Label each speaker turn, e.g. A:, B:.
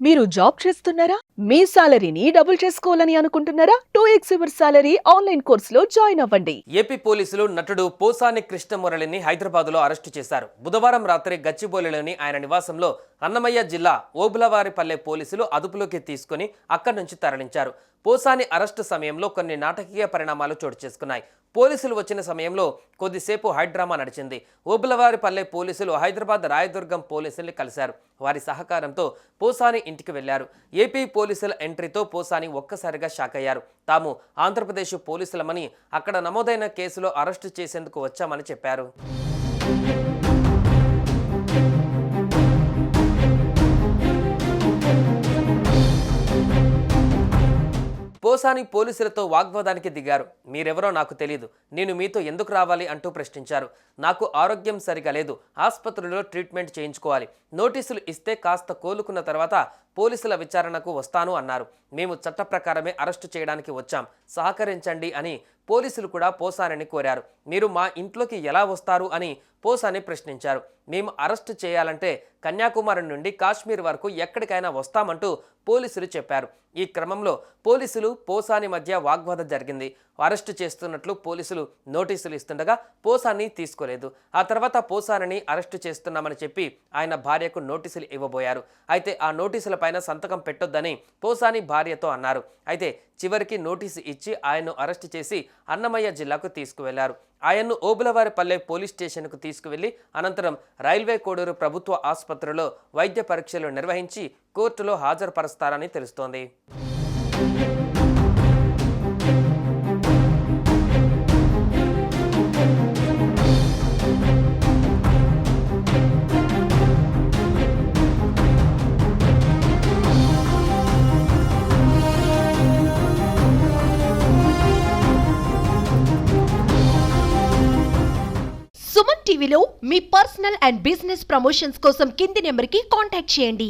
A: మీరు జాబ్ చేస్తున్నారా? మీ సాలరీని డబుల్ చేసుకోవాలని అనుకుంటున్నారా? 2x యువర్ సాలరీ ఆన్లైన్ కోర్సులో జాయిన్ అవ్వండి.
B: ఏపీ పోలీసులు నటుడు పోసాని కృష్ణమురళిని హైదరాబాద్లో అరెస్టు చేశారు. బుధవారం రాత్రి గచ్చిబౌలిలోని ఆయన నివాసంలో అన్నమయ్య జిల్లా ఓబులవారిపల్లె పోలీసులు అదుపులోకి తీసుకుని అక్కడి నుంచి తరలించారు. పోసాని అరెస్టు సమయంలో కొన్ని నాటకీయ పరిణామాలు చోటు చేసుకున్నాయి. పోలీసులు వచ్చిన సమయంలో కొద్దిసేపు హైడ్రామా నడిచింది. ఓబులవారిపల్లె పోలీసులు హైదరాబాద్ రాయదుర్గం పోలీసుల్ని కలిశారు. వారి సహకారంతో పోసాని ఇంటికి వెళ్లారు. ఏపీ పోలీసుల ఎంట్రీతో పోసాని ఒక్కసారిగా షాక్ అయ్యారు. తాము ఆంధ్రప్రదేశ్ పోలీసులమని, అక్కడ నమోదైన కేసులో అరెస్టు చేసేందుకు వచ్చామని చెప్పారు. పోసాని పోలీసులతో వాగ్వాదానికి దిగారు. మీరెవరో నాకు తెలీదు, నేను మీతో ఎందుకు రావాలి అంటూ ప్రశ్నించారు. నాకు ఆరోగ్యం సరిగా లేదు, ఆసుపత్రిలో ట్రీట్మెంట్ చేయించుకోవాలి, నోటీసులు ఇస్తే కాస్త కోలుకున్న తర్వాత పోలీసుల విచారణకు వస్తాను అన్నారు. మేము చట్ట ప్రకారమే అరెస్టు చేయడానికి వచ్చాం, సహకరించండి అని పోలీసులు కూడా పోసానిని కోరారు. మీరు మా ఇంట్లోకి ఎలా వస్తారు అని పోసాని ప్రశ్నించారు. మేము అరెస్టు చేయాలంటే కన్యాకుమారి నుండి కాశ్మీర్ వరకు ఎక్కడికైనా వస్తామంటూ పోలీసులు చెప్పారు. ఈ క్రమంలో పోలీసులు పోసాని మధ్య వాగ్వాదం జరిగింది. అరెస్టు చేస్తున్నట్లు పోలీసులు నోటీసులు ఇస్తుండగా పోసాని తీసుకోలేదు. ఆ తర్వాత పోసానిని అరెస్టు చేస్తున్నామని చెప్పి ఆయన భార్యకు నోటీసులు ఇవ్వబోయారు. అయితే ఆ నోటీసుల పైన సంతకం పెట్టొద్దని పోసాని భార్యతో అన్నారు. అయితే చివరికి నోటీసు ఇచ్చి ఆయన్ను అరెస్టు చేసి అన్నమయ్య జిల్లాకు తీసుకువెళ్లారు. ఆయన్ను ఓబులవారిపల్లె పోలీస్ స్టేషన్కు తీసుకువెళ్లి అనంతరం రైల్వే కోడూరు ప్రభుత్వ ఆసుపత్రిలో వైద్య పరీక్షలు నిర్వహించి కోర్టులో హాజరుపరుస్తారని తెలుస్తోంది.
C: సుమన్ టీవీలో మీ పర్సనల్ అండ్ బిజినెస్ ప్రమోషన్స్ కోసం కింది నెంబర్కి కాంటాక్ట్ చేయండి.